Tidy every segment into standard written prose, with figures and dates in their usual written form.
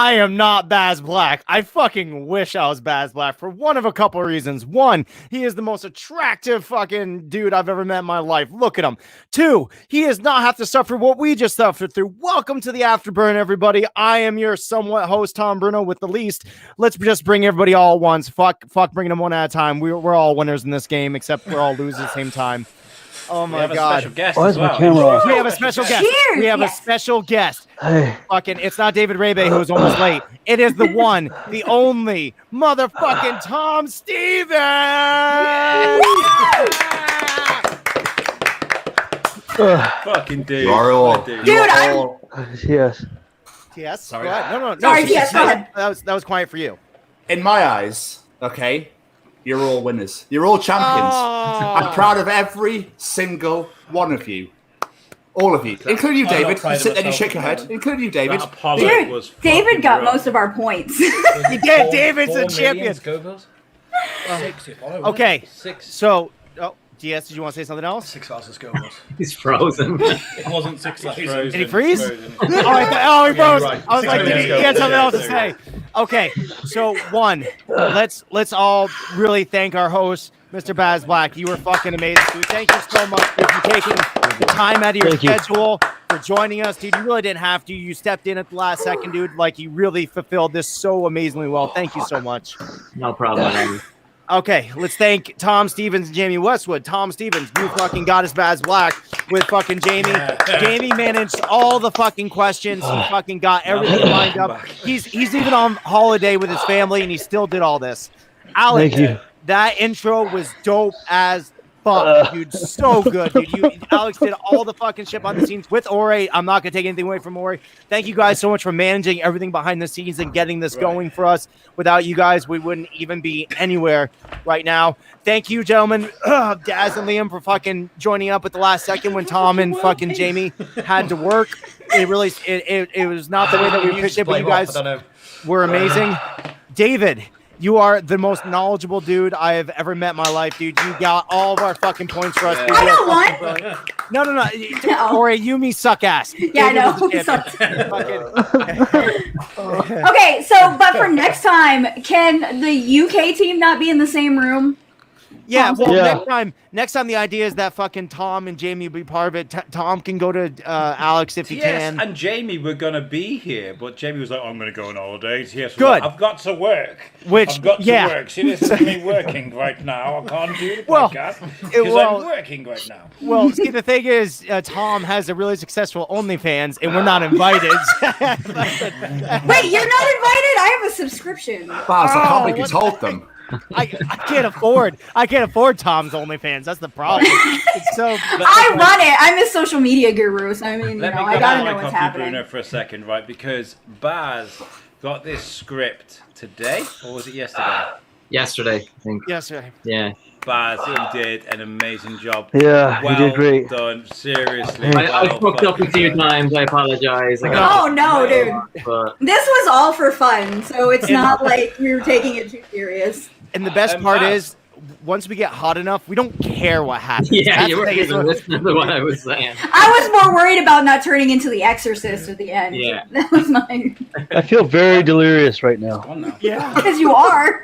I am not Baz Black. I fucking wish I was Baz Black for one of a couple of reasons. One, he is the most attractive fucking dude I've ever met in my life. Look at him. Two, he does not have to suffer what we just suffered through. Welcome to the Afterburn, everybody. I am your somewhat host, Tom Bruno, with the least. Let's just bring everybody all at once. Fuck bringing them one at a time. We're all winners in this game, except we're all losers at the same time. Oh my God. Why is my camera off? We have a special guest. Cheers! We have a special guest. Hey. Fucking, it's not David Rabe who's almost late. It is the one, the only motherfucking Tom Stevens. Fucking dude. Yes. Yes. Sorry. Go ahead. No. Sorry, yes, go ahead. That was quiet for you. In my eyes, okay, you're all winners. You're all champions. Oh. I'm proud of every single one of you. All of you. Including you, David. You sit there and you shake your head. Including you, David. Dude, David got most of our points. He did. David's a champion. Okay. So, DS, did you want to say something else? 6,000 Scovilles. He's frozen. It wasn't 6,000. Did he freeze? Frozen. He froze. Right. I was like, did he get something else to say? Okay, so one, let's all really thank our host, Mr. Baz Black. You were fucking amazing, dude. Thank you so much for taking the time out of your schedule, for joining us, dude. You really didn't have to. You stepped in at the last second, dude. Like, you really fulfilled this so amazingly well. Thank you so much. No problem. Okay, let's thank Tom Stevens and Jamie Westwood. Tom Stevens, you fucking got us Baz Black with fucking Jamie. Jamie managed all the fucking questions. He fucking got everything lined up. He's even on holiday with his family, and he still did all this. Alex, Thank you. that intro was dope as fuck, dude. So good, dude. Alex did all the fucking shit behind the scenes with Ori. I'm not gonna take anything away from Ori. Thank you guys so much for managing everything behind the scenes and getting this going for us. Without you guys, we wouldn't even be anywhere right now. Thank you, gentlemen, Daz and Liam, for fucking joining up at the last second when Tom and fucking Jamie had to work. It really, it was not the way that we appreciate, but you guys were amazing. David, you are the most knowledgeable dude I have ever met in my life, dude. You got all of our fucking points for us. Dude. I don't want. No. No. Ori, you me suck ass. Yeah, I know. Okay, so but for next time, can the UK team not be in the same room? Yeah, well, Yeah. next time the idea is that fucking Tom and Jamie will be part of it. Tom can go to Alex if he can. And Jamie were going to be here, but Jamie was like, I'm going to go on holidays. Yes, Good. I've got to work. Which, I've got to yeah. work. See, this is me working right now. I can't do the Well, podcast because I'm working right now. Well, see, the thing is, Tom has a really successful OnlyFans, and we're not invited. Wait, you're not invited? I have a subscription. Baz, I can't believe you told them. I can't afford Tom's OnlyFans. That's the problem. It's so. I run it. I'm a social media guru, so I mean, Let me I go gotta back know to what's copy happening. Bruno for a second, right? Because Baz got this script today, or was it yesterday? Yesterday, I think. Yes, sir. Yeah. Baz, you did an amazing job. Yeah, well you did great. Done. Seriously. I fucked up a few times. I apologize. Oh no, dude. But This was all for fun, so it's not like we were taking it too serious. And the best part is, once we get hot enough, we don't care what happens. yeah, That's you the weren't thing, even listening to what I was saying. I was more worried about not turning into the Exorcist at the end. Yeah. That was mine. I feel very delirious right now. Yeah. Because you are.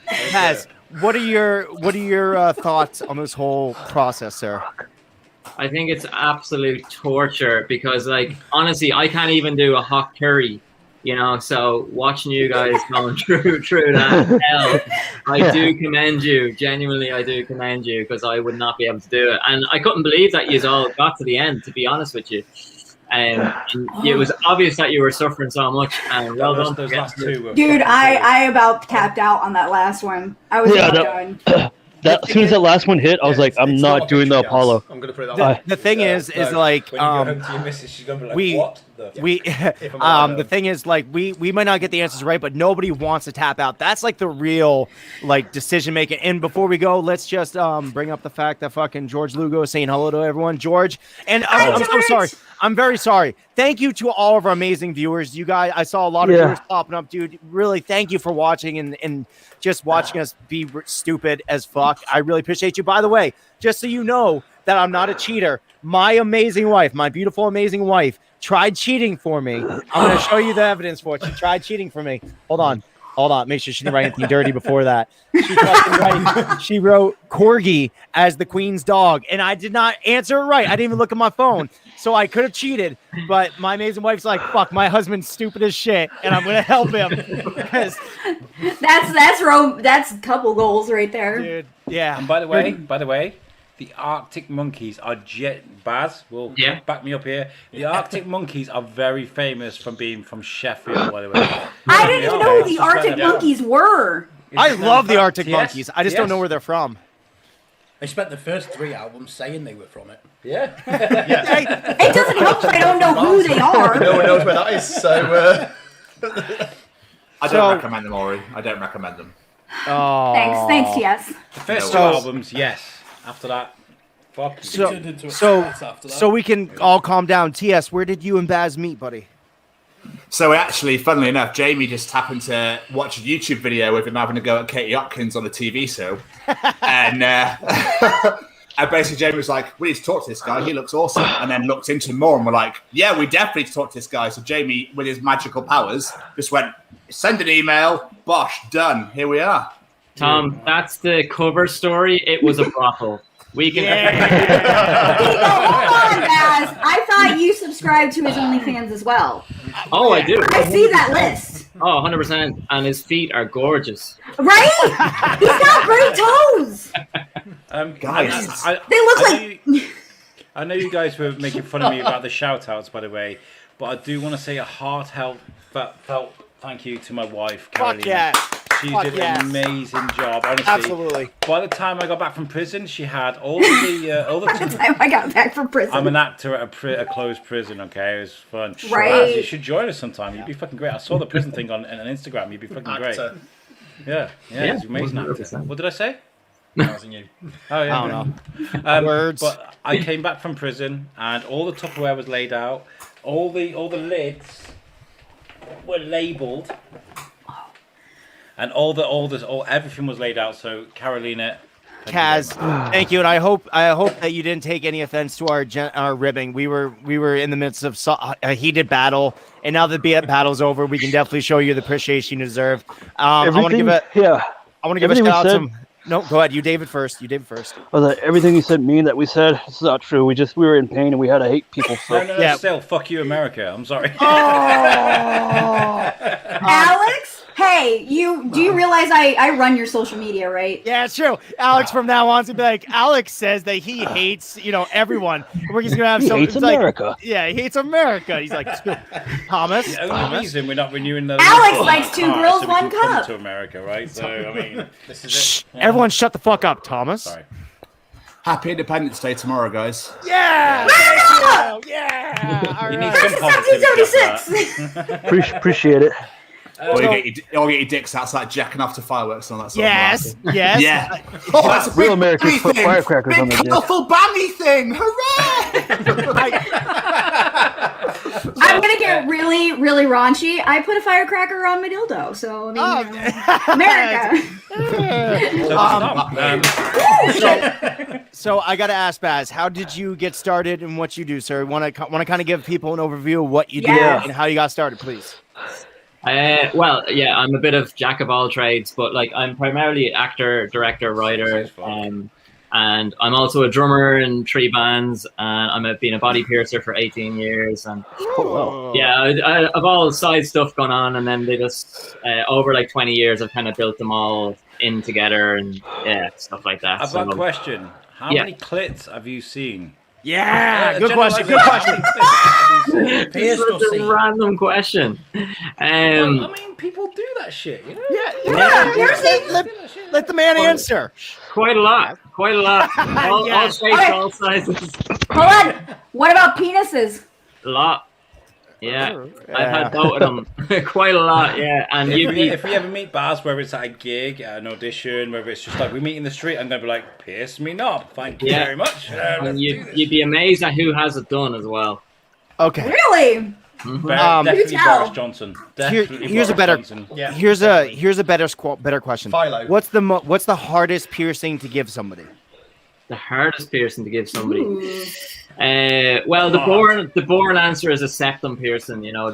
Paz, what are your thoughts on this whole process, sir? I think it's absolute torture because, like, honestly, I can't even do a hot curry. You know, so watching you guys going through that hell, I do commend you. Genuinely, I do commend you because I would not be able to do it. And I couldn't believe that you all got to the end, to be honest with you. And it was obvious that you were suffering so much. And well done. Those last two. Dude, I about tapped out on that last one. I was about done. As soon as that last one hit, I was like, I'm not doing the Apollo. I'm gonna put it that way. The thing is like, when you go home to your missus, she's gonna be like, what? The thing is, like, we might not get the answers right, but nobody wants to tap out. That's like the real, like, decision making. And before we go, let's just bring up the fact that fucking George Lugo is saying hello to everyone. George, and I'm so sorry. I'm very sorry. Thank you to all of our amazing viewers. You guys, I saw a lot of viewers popping up, dude. Really, thank you for watching and just watching us be stupid as fuck. I really appreciate you. By the way, just so you know that I'm not a cheater, my amazing wife, my beautiful, amazing wife, tried cheating for me. I'm going to show you the evidence for it. She tried cheating for me. Hold on. Make sure she didn't write anything dirty before that. She wrote Corgi as the queen's dog, and I did not answer it right. I didn't even look at my phone, so I could have cheated. But my amazing wife's like, "Fuck, my husband's stupid as shit, and I'm gonna help him." Because that's couple goals right there. dude, yeah. And by the way, the Arctic monkeys are Baz will back me up here. The Arctic monkeys are very famous from being from Sheffield, by the way. I didn't even know who the Arctic monkeys were. I love the Arctic monkeys. I just don't know where they're from. They spent the first 3 albums saying they were from it. Yeah. It doesn't help if I don't know who they are. No one knows where that is, so... I don't recommend them, Ori. I don't recommend them. Oh. Thanks, TS. The first 2 albums, yes. After that, fuck. So we can all calm down. TS, where did you and Baz meet, buddy? So actually, funnily enough, Jamie just happened to watch a YouTube video with him having a go at Katie Hopkins on the TV show. And basically Jamie was like, we need to talk to this guy. He looks awesome. And then looked into him more and we're like, yeah, we definitely need to talk to this guy. So Jamie, with his magical powers, just went, send an email. Bosh, done. Here we are. Tom, that's the cover story. It was a brothel. We can. Hold on, Baz. I thought you subscribed to his OnlyFans as well. Oh, I do. I see that list. Oh, 100%. And his feet are gorgeous. Right? He's got great toes. Guys, They look like. I know you guys were making fun of me about the shout-outs, by the way, but I do want to say a heartfelt thank you to my wife, Carolina. Fuck yeah. She did an amazing job, honestly. Absolutely. By the time I got back from prison, she had all the time I got back from prison. I'm an actor at a closed prison, okay? It was fun. Right. You should join us sometime. You'd be fucking great. I saw the prison thing on Instagram. You'd be fucking great. Yeah, it's amazing actor. What did I say? That wasn't you. Oh, yeah. I don't know. Words. But I came back from prison, and all the Tupperware was laid out. All the lids were labelled. And everything was laid out. So Carolina, Kaz, thank you, and I hope that you didn't take any offense to our ribbing. We were in the midst of a heated battle, and now that the battle's over, we can definitely show you the appreciation you deserve. I want to give a shout out to. No, go ahead. You, David first. Everything you said, that we said, it's not true. We were in pain and we had to hate people. So. No, still, fuck you, America. I'm sorry. Alex? Hey, do you realize I run your social media, right? Yeah, it's true. Alex from now on to be like, Alex says that he hates, everyone. We're just gonna have he hates America. Like, yeah, he hates America. He's like, Thomas. The only reason we're not renewing the Alex likes 2 girls, 1 cup. To America, right? So I mean, this is it. Everyone, shut the fuck up, Thomas. Sorry. Happy Independence Day tomorrow, guys. Yeah. America! Yeah. All You right. need some positivity. 1776. Appreciate it. Or you get your dicks outside jacking off to fireworks and all that sort Yes. of Yeah. Oh, that's a Real big Americans put thing. firecrackers on Big their dick. colourful banny thing. Hooray! I'm gonna get really, really raunchy. I put a firecracker on my dildo, so I mean, America. So I gotta ask, Baz, how did you get started and what you do, sir? Want to kind of give people an overview of what you do and how you got started, please? Well, yeah, I'm a bit of jack of all trades, but like I'm primarily actor, director, writer, and I'm also a drummer in 3 bands, and I've been a body piercer for 18 years, and I've all side stuff going on, and then they just over like 20 years, I've kind of built them all in together, and stuff like that. I've got a question. How many clits have you seen? Yeah, good question. This is a random question. I mean, people do that shit, you know? Let the man answer. Quite a lot. All shapes, all sizes. Hold on. What about penises? A lot. Yeah, I've had both of them. Quite a lot, yeah. And if we ever meet Baz, whether it's at a gig, at an audition, whether it's just like we meet in the street, I'm going to be like, pierce me knob. Thank you very much. And you'd be amazed at who has it done as well. Okay. Really? Definitely Boris Johnson. Here's a better question. Philo. What's the hardest piercing to give somebody? The hardest piercing to give somebody. Well, the boring answer is a septum piercing. You know,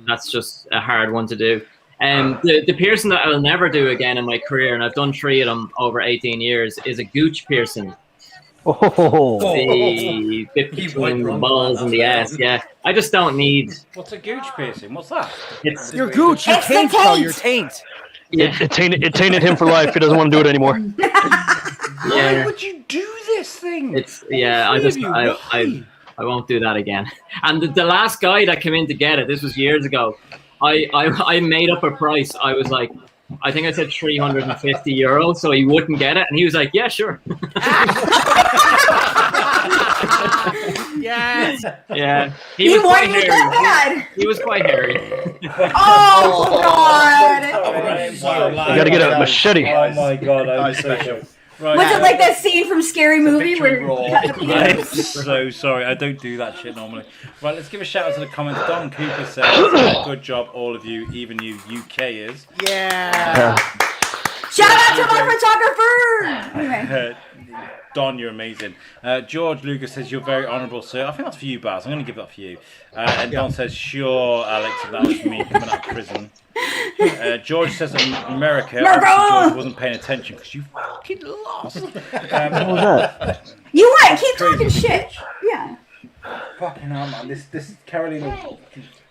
that's just a hard one to do. The piercing that I'll never do again in my career, and I've done 3 of them over 18 years, is a gooch piercing. Oh, The bit between the balls and the ass. Yeah, I just don't need. What's a gooch piercing? What's that? It's Your gooch, your It's the taint, bro, taint. your taint. yeah, it tainted him for life. He doesn't want to do it anymore. Why yeah. would you do this thing? It's yeah. I won't do that again. And the last guy that came in to get it, this was years ago. I made up a price. I was like, I think I said €350, so he wouldn't get it, and he was like, "Yeah, sure." Yes. Yeah, He was quite wanted it hairy. that bad. He was quite hairy. Oh God! You got to get a machete. Oh my god, I'm so shocked. Right. Was it like that scene from Scary Movie victory where roar. he cut the I'm penis? so sorry. I don't do that shit normally. Right, let's give a shout out to the comments. Don Cooper says, "Good job, all of you, even you UKers." Yeah. Shout out to my photographer. Anyway. Don, you're amazing. George Lucas says, "You're very honourable, sir." I think that's for you, Baz. I'm going to give that for you. And Don says, "Sure, Alex, if that was for me coming out of prison." George says, "America, obviously George wasn't paying attention because you fucking lost." What was that? You what? Keep talking Crazy shit. bitch. Yeah. Fucking hell, man. This Carolina.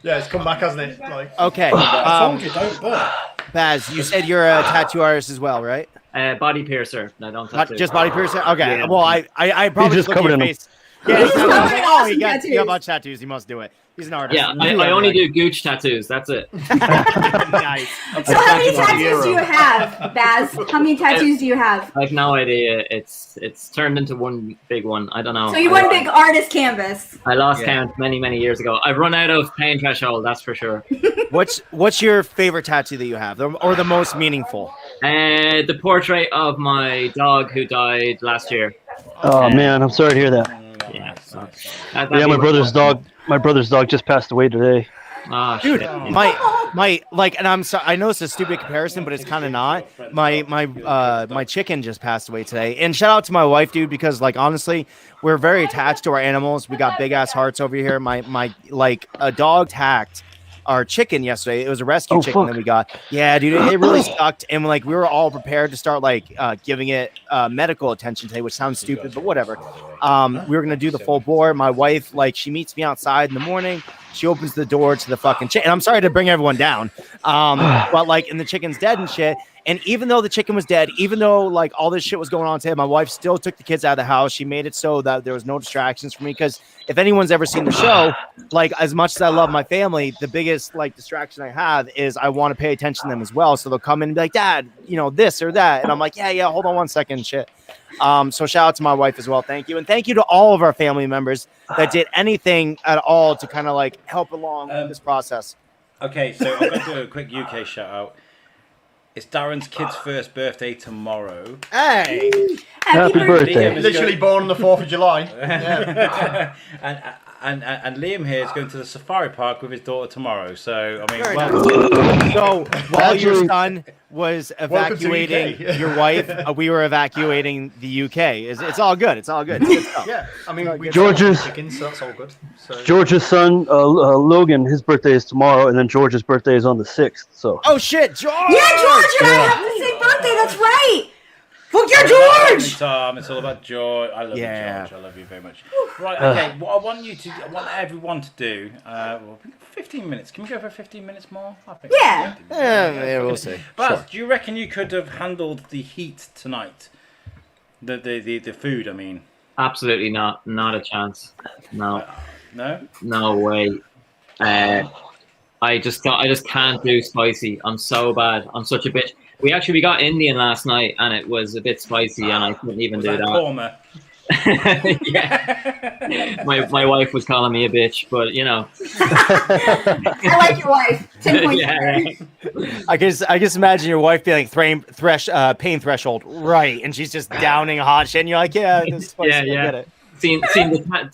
Yeah, it's come back, hasn't it? Like, Okay. I told you, don't burn. Baz, you said you're a tattoo artist as well, right? Body piercer. No, don't Not tattoo. just body piercer? Okay. Yeah. Well, I probably just look at covered your in them. face. Yeah, he's covered like, in oh, awesome you got a tattoos. bunch of tattoos. He must do it. He's an artist. Yeah, I only do gooch tattoos. That's it. Nice. So how many tattoos do you have, Baz? How many tattoos do you have? I have no idea. It's turned into one big one. I don't know. So you one big artist canvas. I lost count many years ago. I've run out of pain threshold. That's for sure. What's your favorite tattoo that you have, or the most meaningful? The portrait of my dog who died last year. Oh man, I'm sorry to hear that. Yeah, so Yeah, my brother's dog. My brother's dog just passed away today. Oh, Dude, shit. my like, and I'm sorry. I know it's a stupid comparison, but it's kind of not. My chicken just passed away today, and shout out to my wife, dude, because like honestly, we're very attached to our animals. We got big ass hearts over here. My like a dog attacked our chicken yesterday. It was a rescue chicken that we got. Yeah, dude, it really sucked, and like we were all prepared to start like giving it medical attention today, which sounds stupid, but whatever. We were gonna do the full bore. My wife, like, she meets me outside in the morning. She opens the door to the fucking chicken. And I'm sorry to bring everyone down, but like, and the chicken's dead and shit. And even though the chicken was dead, even though like all this shit was going on today, my wife still took the kids out of the house. She made it so that there was no distractions for me. Because if anyone's ever seen the show, like as much as I love my family, the biggest like distraction I have is I want to pay attention to them as well. So they'll come in and be like, "Dad, you know, this or that," and I'm like, "Yeah, hold on one second, shit." So shout out to my wife as well. Thank you. And thank you to all of our family members that did anything at all to kind of like help along this process. Okay, so I'm going to do a quick UK shout out. It's Darren's kid's first birthday tomorrow. Hey, Happy birthday. literally born on the 4th of July. Yeah. and Liam here is going to the safari park with his daughter tomorrow. So, I mean, Very well, so while your Actually- son was Welcome to evacuating UK. your wife, we were evacuating the UK. It's all good. It's all good. It's good stuff. Yeah, I mean, we George's- chickens, so that's all good. So, George's son, Logan, his birthday is tomorrow, and then George's birthday is on the 6th. So Oh shit, George! Yeah, George and I have the same birthday. That's right. Fuck yeah, George! Tom, it's all about joy. I love Yeah. you, George. I love you very much. Right, okay. What I want everyone to do. 15 minutes. Can we go for 15 minutes more? I think. Yeah. Yeah, we'll see. Baz, do you reckon you could have handled the heat tonight? The food, I mean. Absolutely not. Not a chance. No. No. No way. I just can't do spicy. I'm so bad. I'm such a bitch. We got Indian last night and it was a bit spicy and I couldn't even Was do that that. korma? Yeah. My wife was calling me a bitch, but you know. I like your wife. 10 points. Yeah. I just imagine your wife being like pain threshold, right? And she's just downing hot shit, and you're like, "Yeah, this is spicy. Yeah, I yeah. get it."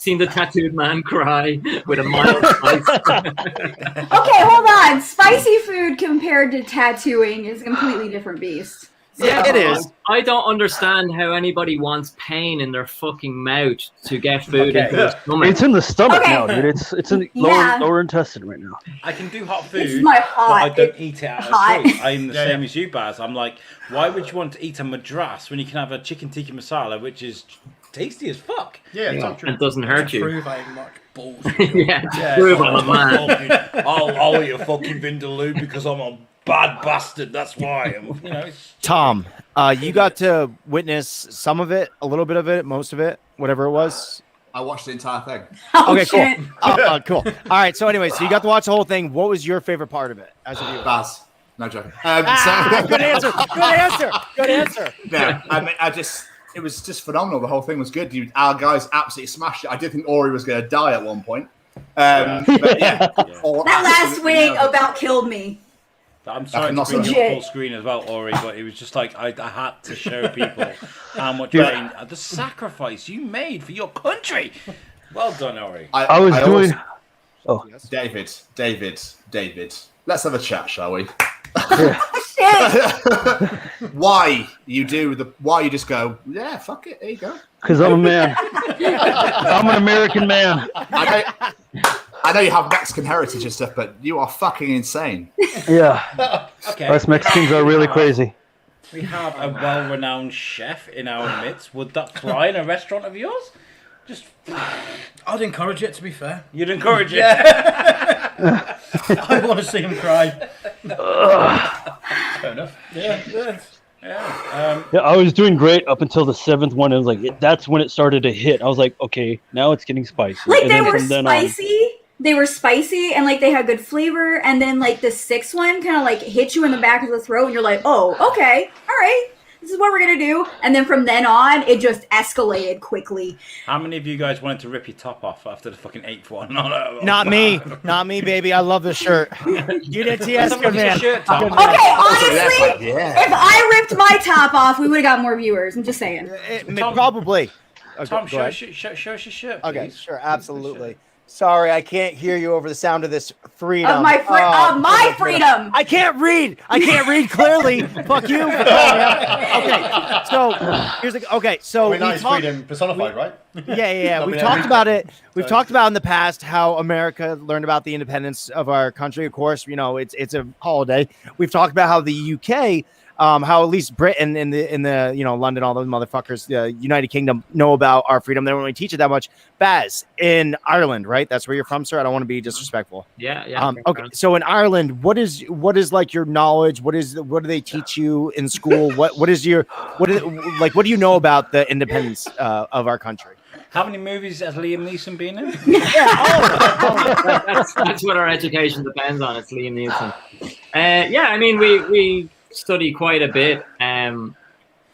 Seen the tattooed man cry with a mild spice. Okay, hold on. Spicy food compared to tattooing is a completely different beast. Yeah, it is. I don't understand how anybody wants pain in their fucking mouth to get food into their stomach. It's in the stomach Okay. now, dude. It's in the Yeah. lower intestine right now. I can do hot It's food, my but I hot. don't eat it out of hot. choice. I'm the Yeah, same yeah. as you, Baz. I'm like, why would you want to eat a madras when you can have a chicken tikka masala, which is tasty as fuck? Yeah, it's not true. It doesn't hurt you. Prove I'm not bullshit. Yeah, prove I'm a man. I'll eat a fucking vindaloo because I'm a bad bastard. That's why. It's Tom, you got to witness some of it, a little bit of it, most of it, whatever it was. I watched the entire thing. Oh, Okay, cool. shit. Cool. All right. So, anyway, so you got to watch the whole thing. What was your favorite part of it as a viewer? Baz. No joking. Good answer. Good answer. Good answer. No, I mean, it was just phenomenal. The whole thing was good. Our guys absolutely smashed it. I did think Ori was going to die at one point. But yeah. That last wing about killed me. I'm sorry to not bring so- you up full screen as well, Ori, but it was just like I had to show people how much pain, the sacrifice you made for your country. Well done, Ori. I was doing. David. Let's have a chat, shall we? Shit. Why you just go, yeah, fuck it, there you go. Because I'm a man. I'm an American man. I know you have Mexican heritage and stuff, but you are fucking insane. Yeah. Okay. Us Mexicans are really crazy. We have a well-renowned chef in our midst. Would that fly in a restaurant of yours? Just I'd encourage it, to be fair. you'd encourage it. I want to see him cry. Fair enough. Yeah. Yeah, I was doing great up until the 7th one. It was like that's when it started to hit. I was like, okay, now it's getting spicy. Like And they then were from then on- spicy. They were spicy and like they had good flavor. And then like the 6th one kind of like hit you in the back of the throat, and you're like, oh, okay, all right, this is what we're gonna do. And then from then on, it just escalated quickly. How many of you guys wanted to rip your top off after the fucking 8th one? Not me, baby. I love this shirt. You did TS, good man. Shirt, Tom. Okay, honestly, Yeah. if I ripped my top off, we would have got more viewers. I'm just saying. Probably. Okay, Tom, go show ahead. us your shirt, Okay, please. sure, absolutely. Sorry, I can't hear you over the sound of this freedom. Of my freedom. I can't read. I can't read clearly. Fuck you. Okay, so here's the. Okay, so I mean, that is talked- freedom personified, right? Yeah. Not We've being talked able to about read it. We've talked about in the past how America learned about the independence of our country. Of course, it's a holiday. We've talked about how the UK, how at least Britain in the London, all those motherfuckers, the United Kingdom know about our freedom. They don't really teach it that much. Baz, in Ireland, right? That's where you're from, sir. I don't want to be disrespectful. Yeah. Okay, so in Ireland, what is like your knowledge? What do they teach you in school? What do you know about the independence of our country? How many movies has Liam Neeson been in? That's what our education depends on. It's Liam Neeson. I mean, we study quite a bit.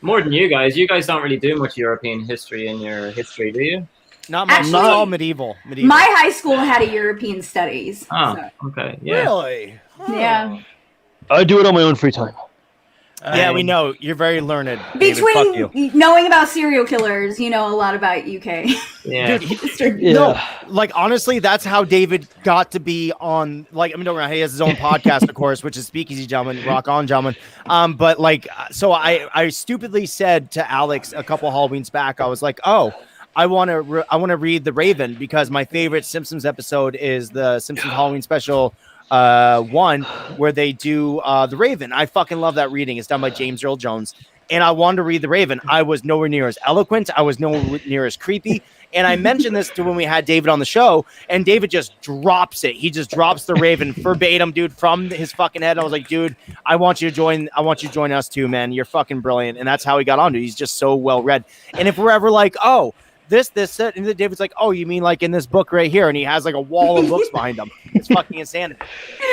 More than you guys. You guys don't really do much European history in your history, do you? Not much. Actually, Not all medieval. My high school had a European studies. Oh, so, okay. Yeah. Really? yeah. I do it on my own free time. Yeah, we know you're very learned. David. Fuck you. Between knowing about serial killers, you know a lot about UK. Yeah. Dude, Yeah. no, like honestly, that's how David got to be on. Like, I mean, don't worry, he has his own podcast, of course, which is Speakeasy Gentlemen, Rock On Gentlemen. But like, so I stupidly said to Alex a couple Halloweens back, I was like, oh, I want to read The Raven because my favorite Simpsons episode is the Simpsons Halloween special. One where they do The Raven. I fucking love that reading. It's done by James Earl Jones. And I wanted to read The Raven. I was nowhere near as eloquent. I was nowhere near as creepy. And I mentioned this to when we had David on the show, and David just drops it. He just drops The Raven verbatim, dude, from his fucking head. I was like, dude, I want you to join us too, man. You're fucking brilliant. And that's how he got on, dude. He's just so well read. And if we're ever like, oh, this, and then David's like, oh, you mean like in this book right here? And he has like a wall of books behind him. It's fucking insanity.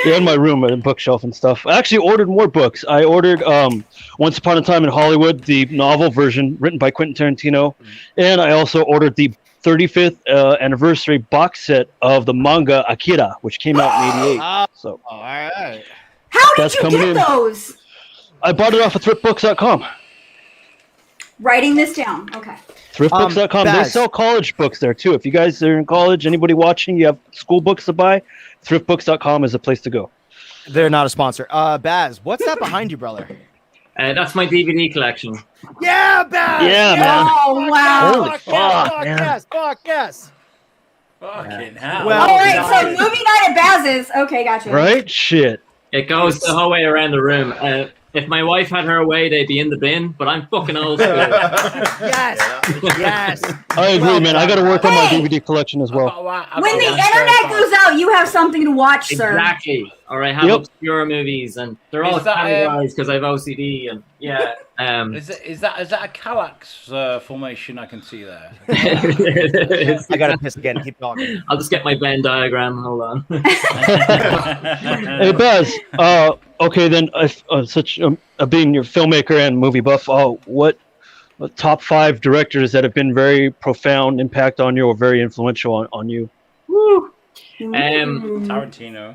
Yeah, in my room, a bookshelf and stuff. I actually ordered more books. I ordered Once Upon a Time in Hollywood, the novel version written by Quentin Tarantino. And I also ordered the 35th anniversary box set of the manga Akira, which came out in 88. So All right. How did That's you coming get in. those? I bought it off of thriftbooks.com. Writing this down. Okay. Thriftbooks.com. They Baz. sell college books there too. If you guys are in college, anybody watching, you have school books to buy, thriftbooks.com is the place to go. They're not a sponsor. Baz, what's that behind you, brother? That's my DVD collection. Yeah, Baz! Yeah, man. Oh wow! Holy fuck, man. Yes, fuck yes. Fucking hell. Well, All right, so nice. movie night at Baz's. Okay, gotcha. Right? Shit. It goes the whole way around the room. If my wife had her way, they'd be in the bin, but I'm fucking old school. Yes, yes. I agree, Well man. I got to done, work on my Hey! DVD collection as well. When the internet goes out, you have something to watch, sir. Exactly. Or I have Yep. obscure movies, and they're all Is that, categorized because I have OCD, and yeah. Is that a Kallax formation I can see there? I gotta piss again. Keep talking. I'll just get my Venn diagram. Hold on. Hey, Baz. Okay, then, being your filmmaker and movie buff, what top 5 directors that have been very profound impact on you or very influential on you? Woo. Tarantino.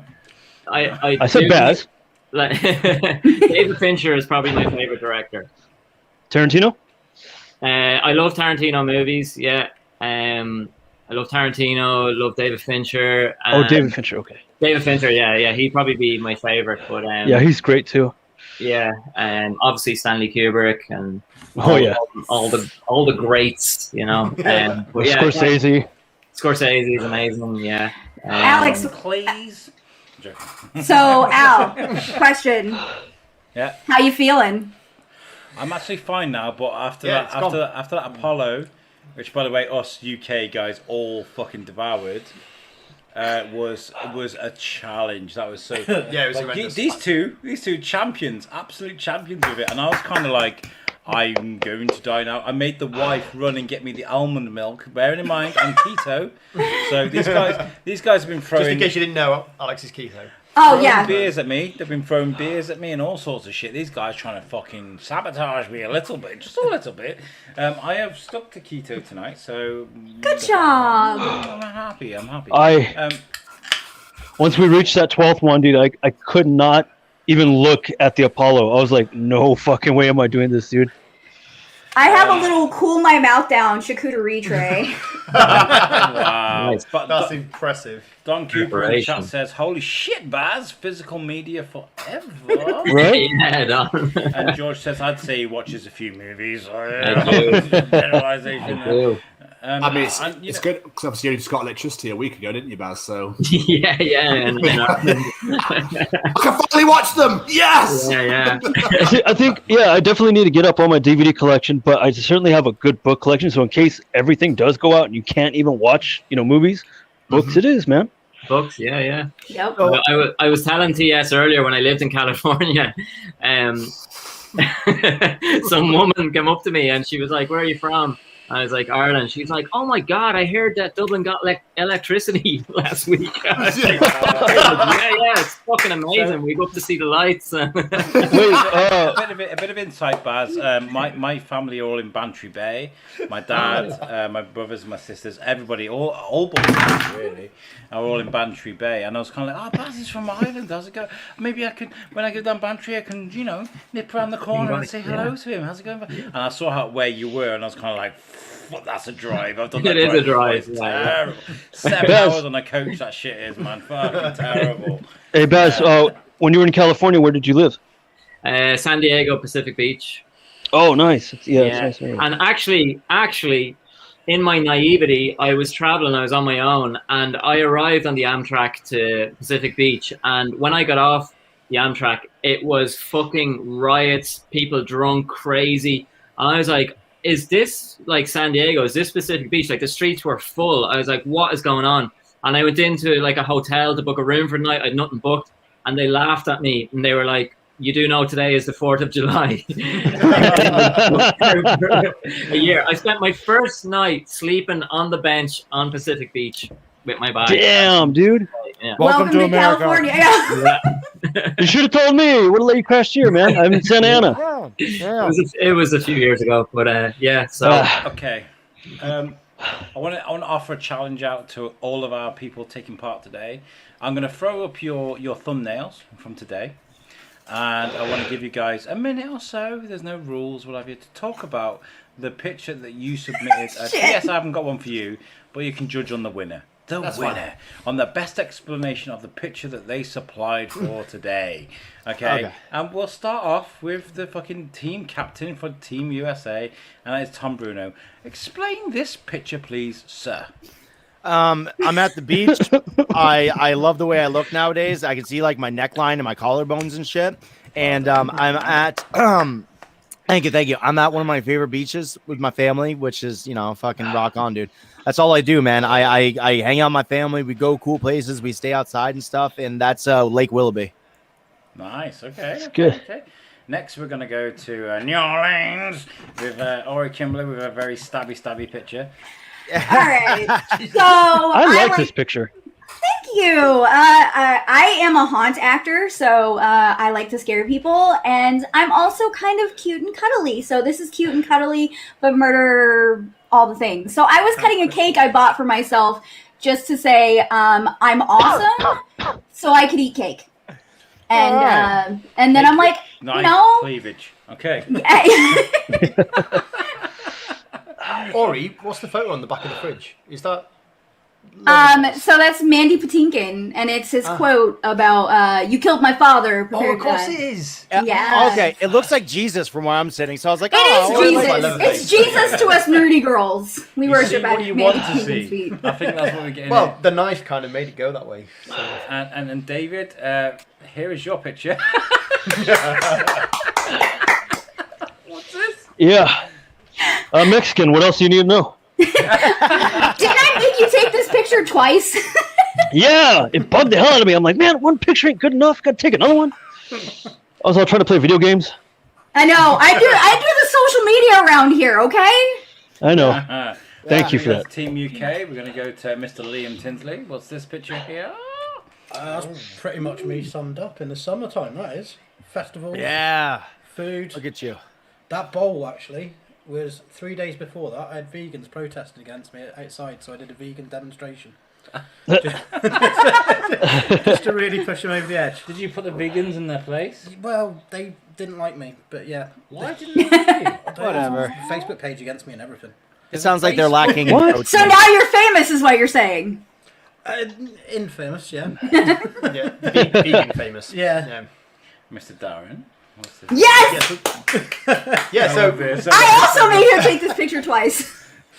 I said do- Baz. Like, David Fincher is probably my favorite director. Tarantino? I love Tarantino movies. Yeah. I love Tarantino. I love David Fincher. David Fincher. Okay. David Fincher. Yeah. He'd probably be my favorite. But Yeah, he's great too. yeah. Obviously Stanley Kubrick and all the greats. You know. But yeah, Scorsese. Scorsese is amazing. Yeah. Alex, Please. so Al, question. Yeah. How you feeling? I'm actually fine now, but after Yeah, that, it's gone. after that Apollo, which by the way us UK guys all fucking devoured, was a challenge. That was so. Yeah, it was like, horrendous. these two champions, absolute champions with it, and I was kind of like, I'm going to die now. I made the wife run and get me the almond milk. Bearing in mind, I'm keto, so these guys have been throwing. Just in case you didn't know, Alex is keto. Oh throwing yeah. beers at me. They've been throwing beers at me and all sorts of shit. These guys trying to fucking sabotage me a little bit, just a little bit. I have stuck to keto tonight, so Good job. I'm happy. Once we reached that 12th one, dude, I could not even look at the Apollo. I was like, no fucking way am I doing this, dude. I have a little cool my mouth down charcuterie tray. Wow. Nice. But That's impressive. Don Cooper in the Preparation. chat says, "Holy shit, Baz! Physical media forever." Right? Yeah, Don. And George says, "I'd say he watches a few movies." I do. Generalization. I do. I mean, it's, and, you it's know- good because obviously you just got electricity a week ago, didn't you, Baz? So yeah. And, I can finally watch them. Yes. yeah. I think, I definitely need to get up on my DVD collection, but I certainly have a good book collection. So in case everything does go out and you can't even watch, movies, books it is, man. Books, yeah. Yep. Well, I was telling TS earlier when I lived in California, some woman came up to me and she was like, "Where are you from?" I was like, "Ireland." She's like, "Oh my God, I heard that Dublin got electricity last week." I was like, yeah, it's fucking amazing. We go up to see the lights. Wait, a bit of insight, Baz. My family are all in Bantry Bay. My dad, my brothers, my sisters, everybody, all boys really, are all in Bantry Bay. And I was kind of like, "Oh, Baz is from Ireland. How's it go? Maybe I could, when I go down Bantry, I can, nip around the corner and say hello to him. How's it going?" And I saw where you were, and I was kind of like, "What? That's a drive. I've done that." It is a drive. It's Yeah. terrible. 7 hours on a coach. That shit is, man. Fucking terrible. hey, Baz, when you were in California, where did you live? San Diego, Pacific Beach. Oh, nice. It's nice. And actually, in my naivety, I was traveling. I was on my own, and I arrived on the Amtrak to Pacific Beach. And when I got off the Amtrak, it was fucking riots, people drunk, crazy. And I was like, "Is this like San Diego? Is this Pacific Beach?" Like the streets were full. I was like, "What is going on?" And I went into like a hotel to book a room for the night. I had nothing booked, and they laughed at me and they were like, "You do know today is the 4th of July." A year. I spent my first night sleeping on the bench on Pacific Beach with my bag. Damn, dude. Yeah. Welcome to America. California. Yeah. You should have told me. Would have let you crash here, man. I'm in Santa Ana. Yeah. It was a few years ago, but yeah. So Okay. I want to offer a challenge out to all of our people taking part today. I'm going to throw up your thumbnails from today, and I want to give you guys a minute or so. There's no rules, what have you, to talk about the picture that you submitted. Yes, I haven't got one for you, but you can judge on the winner. the That's winner fine. on the best explanation of the picture that they supplied for today. Okay? And we'll start off with the fucking team captain for Team USA, and that is Tom Bruno. Explain this picture, please, sir. I'm at the beach. I love the way I look nowadays. I can see like my neckline and my collarbones and shit. And I'm at thank you. I'm at one of my favorite beaches with my family, which is, you know, fucking rock on, dude. That's all I do, man. I hang out with my family. We go cool places. We stay outside and stuff. And that's Lake Willoughby. Nice. Okay. good. Okay. Next, we're going to go to New Orleans with Ori Kimberly with a very stabby picture. All right. So I like this picture. Thank you. I am a haunt actor, so I like to scare people, and I'm also kind of cute and cuddly. So this is cute and cuddly, but murder all the things. So I was cutting a cake I bought for myself just to say I'm awesome, so I could eat cake. And and then I'm like, Nice no. cleavage. Okay. Ori, what's the photo on the back of the fridge? Is that? So that's Mandy Patinkin, and it's his quote about "You killed my father." Oh, of course it is. Yeah. Okay, it looks like Jesus from where I'm sitting. So I was like, It is love Jesus. It's Jesus to us nerdy girls. We You worship see at what you Mandy want to Patinkin's see. feet. I think that's what we're getting. Well, the knife kind of made it go that way. So. And then David, here is your picture. What's this? Yeah. Mexican. What else do you need to know? Didn't I make you take this picture twice? Yeah, it bugged the hell out of me. I'm like, man, one picture ain't good enough. Got to take another one. I was all trying to play video games. I know. I do the social media around here. Okay. I know. Thank you for That's that. Team UK. We're going to go to Mr. Liam Tinsley. What's this picture here? That's pretty much me summed up in the summertime, that is. Festival, yeah, food. look at you. That bowl, actually, was 3 days before that. I had vegans protesting against me outside, so I did a vegan demonstration. Just to really push them over the edge. Did you put the vegans in their place? Well, they didn't like me, but yeah. Why didn't they like you? Whatever. Facebook page against me and everything. It sounds like they're lacking in What? protein. So now you're famous, is what you're saying. Infamous, yeah. Yeah, vegan famous. Yeah. Mr. Darren. What's this? Yes. Yeah, so I also made her take this picture twice.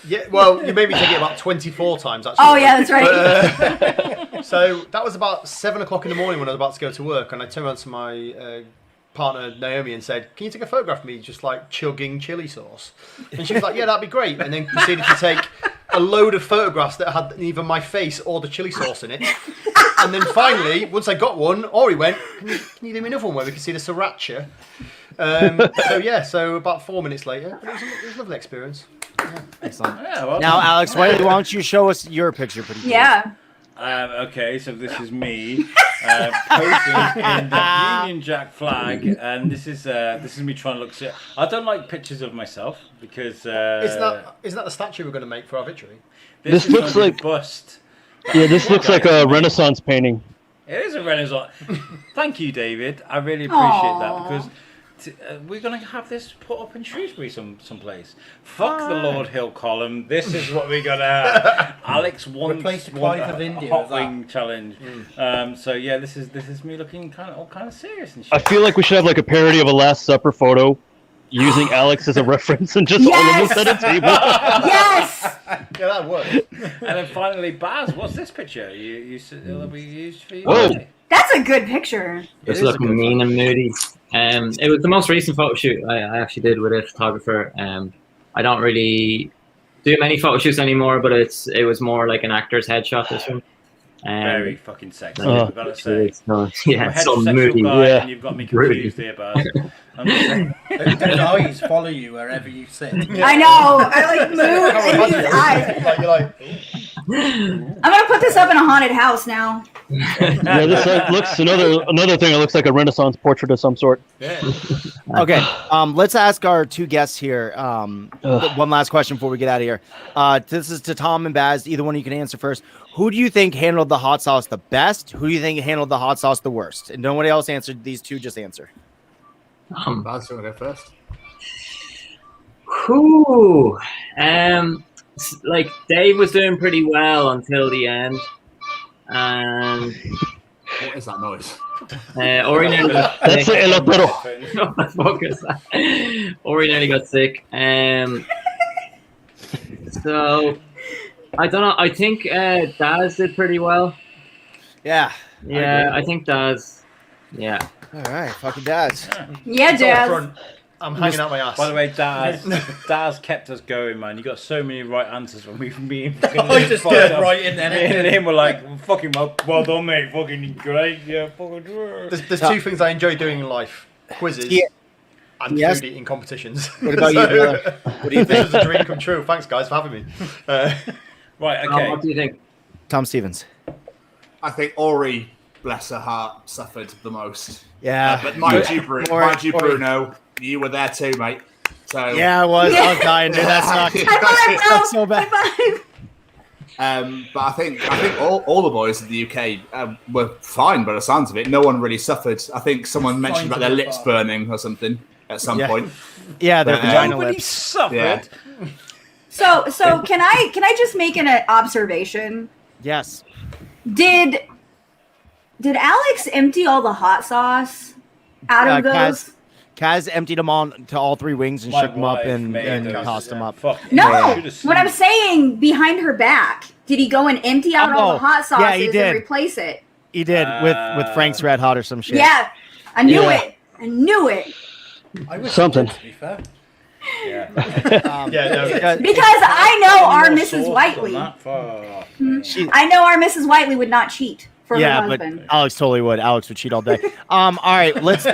yeah, well, you made me take it about 24 times actually. Oh yeah, that's right. So that was about 7 o'clock in the morning when I was about to go to work, and I turned around to my partner Naomi and said, "Can you take a photograph of me just like chugging chili sauce?" And she was like, "Yeah, that'd be great." And then proceeded to take a load of photographs that had neither my face or the chili sauce in it. And then finally, once I got one, Ori went, can you do me another one where we can see the sriracha? So about 4 minutes later, but it was a lovely experience. Excellent. Yeah, well, Now, Alex, why don't you show us your picture, pretty please? Yeah. okay, so this is me posing in the Union Jack flag, and this is me trying to look. I don't like pictures of myself because Isn't that the statue we're going to make for our victory? This is looks gonna be like- bust. Yeah, this looks like a Renaissance painting. It is a Renaissance. Thank you, David. I really appreciate that Aw. because we're going to have this put up in Shrewsbury someplace. Fuck the Lord Hill column. This is what we're going to have. Alex wants Replace the want Clive of a India hot with that. wing challenge. So yeah, this is me looking kind of serious and shit. I feel like we should have like a parody of a Last Supper photo using Alex as a reference and just all of us at a table. Yes. Yeah, that worked. And then finally, Baz, what's this picture? It'll be used for you. Whoa. That's a good picture. It's looking mean and moody. It was the most recent photo shoot I actually did with a photographer. I don't really do many photo shoots anymore, but it was more like an actor's headshot. This one. Very fucking sexy. Uh, I've got to say. Yeah, I'm a it's so heterosexual moody. guy, Yeah. and you've got me Moody. confused here, Baz. I'm just saying. Those eyes follow you wherever you sit. I know. I like move in his eyes. You're like, I'm gonna put this up in a haunted house now. Yeah, this looks another thing. It looks like a Renaissance portrait of some sort. Okay, let's ask our two guests here one last question before we get out of here. This is to Tom and Baz. Either one of you can answer first. Who do you think handled the hot sauce the best? Who do you think handled the hot sauce the worst? And nobody else answered these two, just answer. Baz, you want to go first? Whew. like Dave was doing pretty well until the end, and What is that noise? Ori nearly got That's sick. el otero. What the fuck is that? Ori nearly got sick. So I don't know. I think Daz did pretty well. Yeah. Yeah, I think Daz. Yeah. All right, fucking dads. Yeah, It's all Jazz. front. I'm hanging out my ass. By the way, Daz kept us going, man. You got so many right answers when we've been. I just did it right in Me and there. him were like, fucking well done, mate. Fucking great. Yeah, fucking. There's two things I enjoy doing in life: quizzes Yeah. and Yes. food eating competitions. What about you, brother? What do you This think? was a dream come true. Thanks, guys, for having me. Right. What Okay. do you think? Tom Stevens. I think Ori, bless her heart, suffered the most. Yeah. But mind you, Ori. Bruno, you were there too, mate. So Yeah, I was. I was dying, dude. That sucked. High five, bro. That's so bad. High five. But I think all the boys in the UK were fine by the sounds of it. No one really suffered. I think someone mentioned about their lips burning or something at some Yeah. point. Yeah, their vagina Nobody lips. suffered. Yeah. So can I just make an observation? Yes. Did Alex empty all the hot sauce out of those? Kaz emptied them on to all three wings and My shook them up wife and made those, tossed them up. Fuck. No, Should've seen what I'm it. saying, behind her back, did he go and empty out all Oh, the hot sauces yeah, he did. and replace it? He did with Frank's Red Hot or some shit. Yeah, I knew Yeah. it. I knew it. I wish Something. To be fair. Yeah. Yeah, no. Because I know our More Mrs. sauce on Whiteley. that? Fuck. She, I know our Mrs. Whiteley would not cheat for yeah, her but husband. Alex totally would. Alex would cheat all day. All right, let's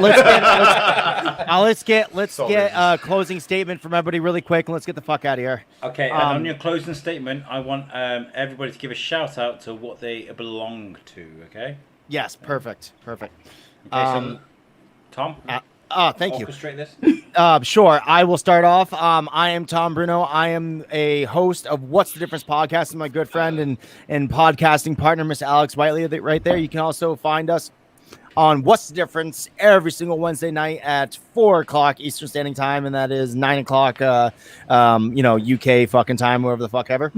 get a closing statement from everybody really quick, and let's get the fuck out of here. Okay, and on your closing statement, I want everybody to give a shout out to what they belong to. Okay. Yes, perfect. Okay. So, Tom. Thank you. Orchestrate this. Sure. I will start off. I am Tom Bruno. I am a host of What's the Difference podcast with my good friend and podcasting partner, Miss Alex Whiteley, right there. You can also find us on What's the Difference every single Wednesday night at 4:00 Eastern Standing Time, and that is 9:00, UK fucking time, wherever the fuck ever.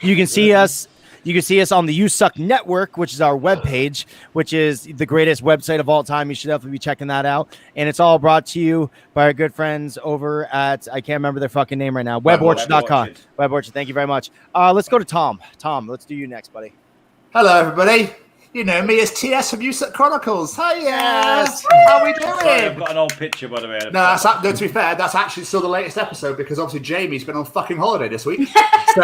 You can see us. You can see us on the You Suck Network, which is our webpage, which is the greatest website of all time. You should definitely be checking that out. And it's all brought to you by our good friends over at, I can't remember their fucking name right now, weborchard.com. WebOrchard, thank you very much. Let's go to Tom. Tom, let's do you next, buddy. Hello, everybody. You know me as TS from USEC Chronicles. Hi, yes. How we Sorry, I've doing? got an old picture, by the way. No, to be fair, that's actually still the latest episode because obviously Jamie's been on fucking holiday this week. So,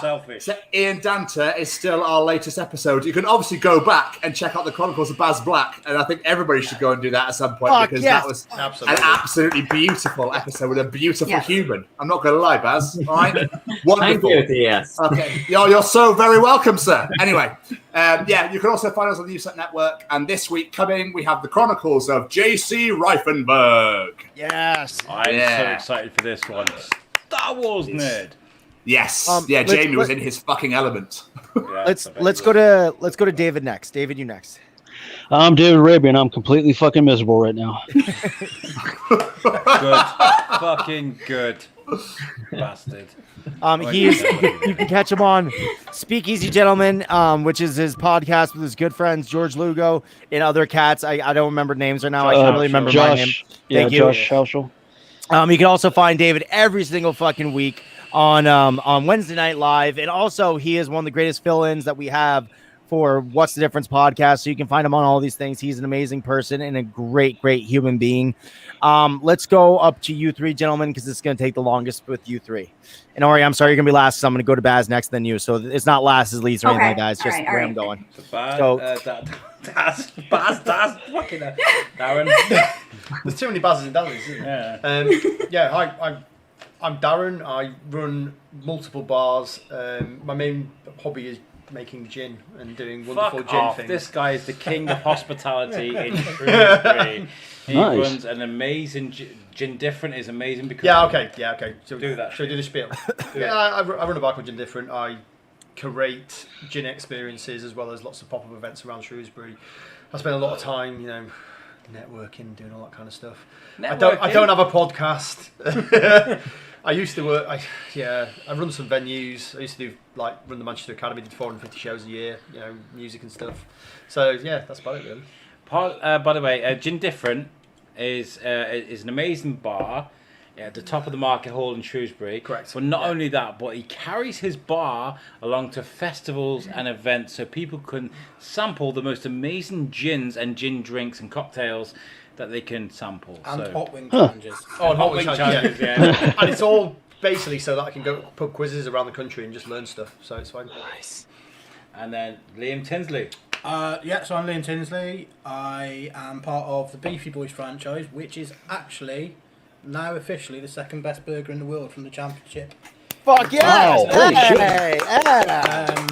Selfish. so Ian Danter is still our latest episode. You can obviously go back and check out the Chronicles of Baz Black, and I think everybody should go and do that at some point because that was Absolutely. an absolutely beautiful episode with a beautiful Yes. human. I'm not going to lie, Baz. All right, Thank wonderful. you, DS. Okay, you're so very welcome, sir. Anyway, you can also find us on the USEC Network. And this week coming, we have the Chronicles of J.C. Reifenberg. Yes. I'm so Yeah. excited for this one. Star Wars nerd. Yes, let's- Jamie was in his fucking element. Yeah, Let's I bet let's he go will. to David next. David, you next. I'm David Rabian. I'm completely fucking miserable right now. Good. Fucking good. Bastard. He's you can catch him on Speakeasy Gentlemen, which is his podcast with his good friends George Lugo and other cats. I don't remember names right now. I can't really remember my name. Josh. Yeah, Thank you. Josh Schauschel. You can also find David every single fucking week on Wednesday Night Live, and also he is one of the greatest fill-ins that we have for What's the Difference podcast. So you can find him on all these things. He's an amazing person and a great human being. Let's go up to you three, gentlemen, because it's going to take the longest with you three. And Ori, I'm sorry, you're going to be last, so I'm going to go to Baz next, then you. So it's not last as least or anything like that. It's All just right, where all I'm going. So bad. So- That's fucking Darren. There's too many Bazes and Darrens, isn't there? Yeah. Hi, I'm Darren. I run multiple bars. My main hobby is making gin and doing wonderful Fuck gin off. things. This guy is the king of hospitality in Shrewsbury. He Nice. runs an amazing gin different is amazing because Yeah, okay. So Do that. Should I do the spiel? I run a bar called Gin Different. I curate gin experiences as well as lots of pop-up events around Shrewsbury. I spend a lot of time, networking, doing all that kind of stuff. I Networking? don't have a podcast. I used to work. I run some venues. I used to run the Manchester Academy. Did 450 shows a year. Music and stuff. So yeah, that's about it really. By the way, Gin Different is an amazing bar at the top of the Market Hall in Shrewsbury. Correct. But not only that, but he carries his bar along to festivals and events so people can sample the most amazing gins and gin drinks and cocktails that they can sample. And so. hot wing challenges. Oh, Hot wing challenges, yeah. And it's all basically so that I can go to pub quizzes around the country and just learn stuff. So it's fine. Nice. And then Liam Tinsley. So I'm Liam Tinsley. I am part of the Beefy Boys franchise, which is actually now officially the second best burger in the world from the championship. Fuck yeah! Wow, holy shit. Hey, yeah.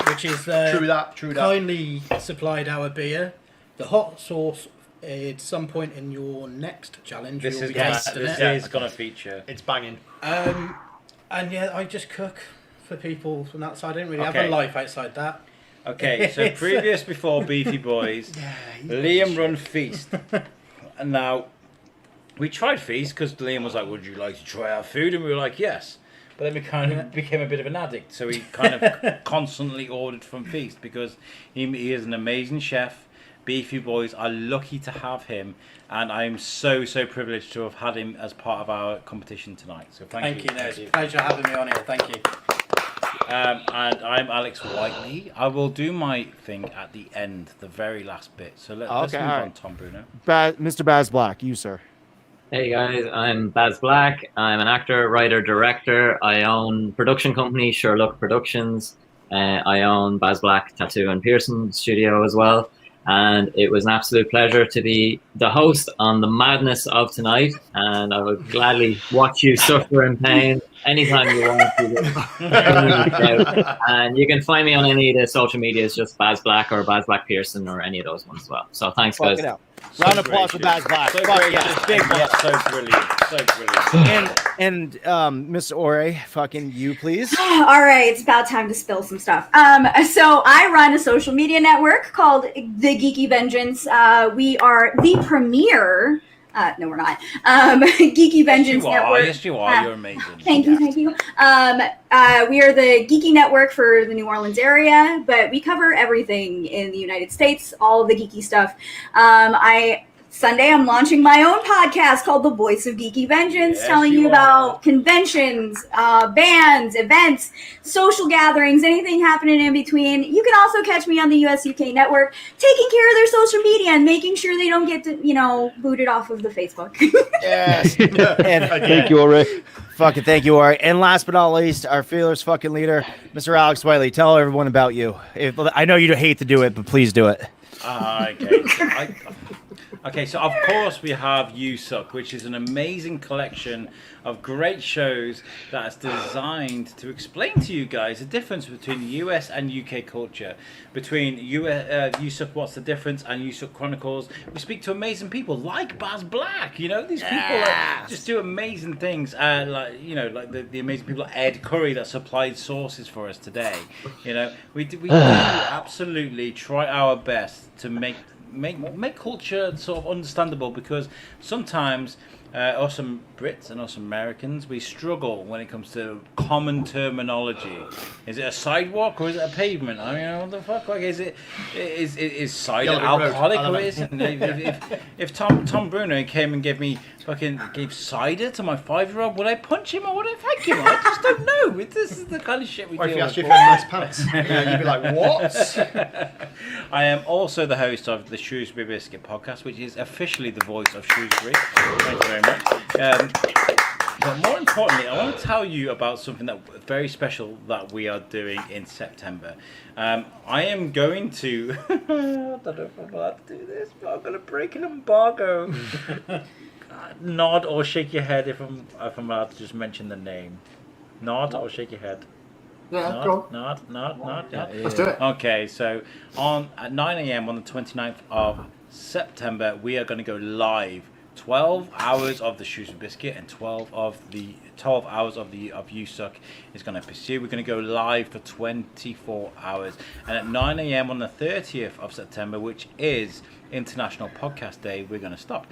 Which is True that. kindly supplied our beer. The hot sauce at some point in your next challenge. This you'll is be gonna, tasting this it. is gonna feature. It's banging. And yeah, I just cook for people from that side. I didn't really have Okay. a life outside that. Okay, so before Beefy Boys, Liam run Feast. And now, we tried Feast because Liam was like, would you like to try our food? And we were like, yes. But then we kind of became a bit of an addict. So he kind of constantly ordered from Feast because he is an amazing chef. Beefy Boys are lucky to have him. And I'm so privileged to have had him as part of our competition tonight. So thank you. No, it's a pleasure having me on here. Thank you. And I'm Alex Whiteley. I will do my thing at the end, the very last bit. So let's move on, alright. Tom Bruno. Mr. Baz Black, you, sir. Hey guys, I'm Baz Black. I'm an actor, writer, director. I own production company Sure Look Productions. I own Baz Black Tattoo and Piercing Studio as well. And it was an absolute pleasure to be the host on the madness of tonight. And I would gladly watch you suffer in pain anytime you want to. And you can find me on any of the social medias, just Baz Black or Baz Black Pearson or any of those ones as well. So thanks, Fuck guys. it out. Round of applause for Baz Black. So Fuck great. yeah, big one. Yeah, so brilliant. And Miss Ore, fucking you, please. All right, it's about time to spill some stuff. So I run a social media network called The Geeky Vengeance. We are the premier. No, we're not. Geeky Vengeance Network. Yes, you are. You're amazing. Thank you. We are the geeky network for the New Orleans area, but we cover everything in the United States, all of the geeky stuff. Sunday, I'm launching my own podcast called The Voice of Geeky Vengeance, Yes, telling you you are. about conventions, bands, events, social gatherings, anything happening in between. You can also catch me on the US-UK network, taking care of their social media and making sure they don't get, booted off of the Facebook. Yes. And Thank you, Ore. fucking thank you, Ore. And last but not least, our fearless fucking leader, Mr. Alex Whiteley. Tell everyone about you. I know you hate to do it, but please do it. Okay, so of course we have You Suck, which is an amazing collection of great shows that's designed to explain to you guys the difference between US and UK culture. Between You Suck, What's the Difference, and You Suck Chronicles, we speak to amazing people like Baz Black. These people just do amazing things. Like the amazing people like Ed Curry that supplied sources for us today. We do absolutely try our best to make culture sort of understandable, because sometimes us Brits and us Americans, we struggle when it comes to common terminology. Is it a sidewalk or is it a pavement? I mean, what the fuck? Like, is cider alcoholic or isn't? If Tom Bruno came and gave cider to my 5-year-old, would I punch him or would I thank him? I just don't know. This is the kind of shit we Or if deal you asked with. you if you had nice pants, you'd be like, what? I am also the host of the Shrewsbury Biscuit podcast, which is officially the voice of Shrewsbury. Thank you very much. But more importantly, I want to tell you about something very special that we are doing in September. I am going to... I don't know if I'm allowed to do this, but I'm going to break an embargo. Nod or shake your head if I'm allowed to just mention the name. Nod or shake your head. Yeah, go on. Nod. Yeah. Let's do it. Okay, so at 9 a.m. on the 29th of September, we are going to go live. 12 hours of the Shrewsbury Biscuit and 12 hours of You Suck is going to pursue. We're going to go live for 24 hours. And at 9 a.m. on the 30th of September, which is International Podcast Day, we're going to stop.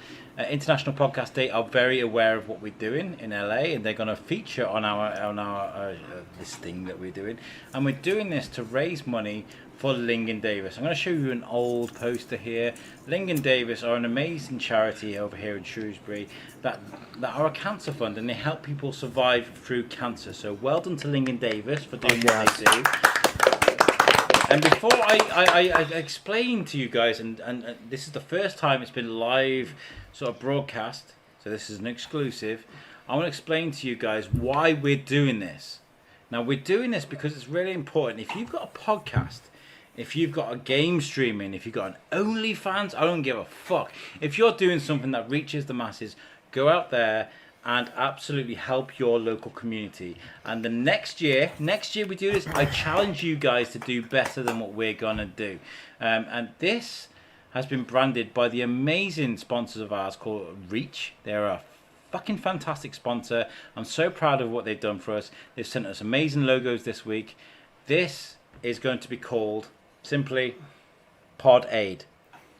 International Podcast Day are very aware of what we're doing in LA, and they're going to feature on our this thing that we're doing, and we're doing this to raise money for Ling & Davis. I'm going to show you an old poster here. Ling & Davis are an amazing charity over here in Shrewsbury that are a cancer fund, and they help people survive through cancer. So well done to Ling & Davis for doing what they do. And before I explain to you guys, and this is the first time it's been live sort of broadcast, so this is an exclusive, I want to explain to you guys why we're doing this. Now, we're doing this because it's really important. If you've got a podcast, if you've got a game streaming, if you've got an OnlyFans, I don't give a fuck. If you're doing something that reaches the masses, go out there and absolutely help your local community. And the next year we do this, I challenge you guys to do better than what we're gonna do. And this has been branded by the amazing sponsors of ours called Reach. They're a fucking fantastic sponsor. I'm so proud of what they've done for us. They've sent us amazing logos this week. This is going to be called simply Pod Aid.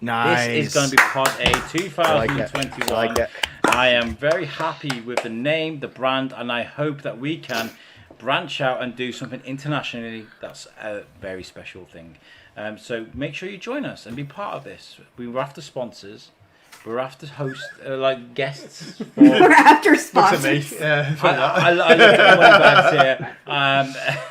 Nice. This is going to be Pod Aid 2021. I like it. I am very happy with the name, the brand, and I hope that we can branch out and do something internationally. That's a very special thing. So make sure you join us and be part of this. We're after sponsors. We're after host, like guests. We're after Look at sponsors. me. I look at my bags here.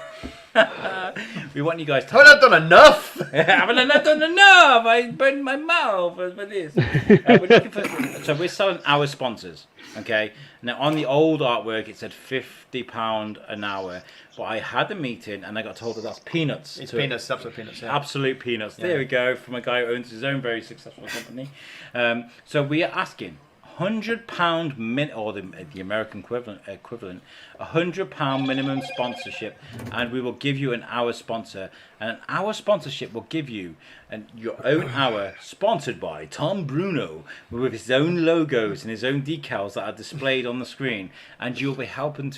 We want you guys to. Haven't I done enough? Haven't I not done enough? I burned my mouth for this. We're looking for, so we're selling our sponsors, okay? Now on the old artwork it said £50 an hour, but I had a meeting and I got told that that's peanuts. It's peanuts, absolute peanuts. Yeah. Absolute peanuts. There we go, from a guy who owns his own very successful company. So we are asking £100 or the American equivalent, £100 minimum sponsorship, and we will give you an hour sponsor, and an hour sponsorship will give you your own hour sponsored by Tom Bruno with his own logos and his own decals that are displayed on the screen, and you'll be helping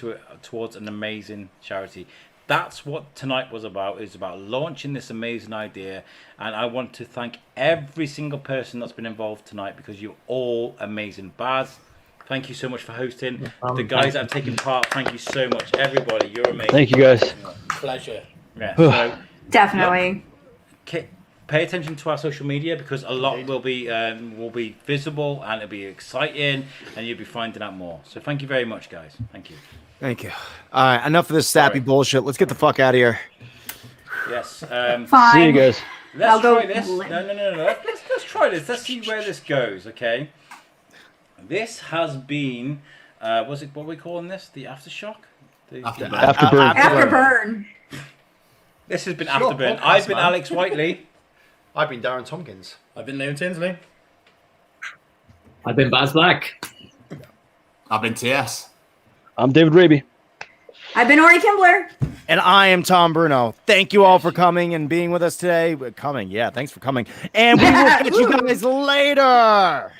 towards an amazing charity. That's what tonight was about. It's about launching this amazing idea, and I want to thank every single person that's been involved tonight because you're all amazing. Baz, thank you so much for hosting. The guys that have taken part, thank you so much. Everybody, you're amazing. Thank you, guys. Pleasure. Yeah, so Definitely. pay attention to our social media because a lot will be visible and it'll be exciting, and you'll be finding out more. So thank you very much, guys. Thank you. Thank you. All right, enough of this sappy bullshit. Let's get the fuck out of here. Yes. Fine. See you guys. Let's I'll go try this. No. Let's try this. Let's see where this goes. Okay. This has been. What are we calling this? The aftershock. Afterburn. Afterburn. This has been Sure, Afterburn. podcast, I've been man. Alex Whiteley. I've been Darren Tompkins. I've been Liam Tinsley. I've been Baz Black. I've been TS. I'm David Raby. I've been Ori Kimbler. And I am Tom Bruno. Thank you all for coming and being with us today. Thanks for coming. And we will catch you guys later.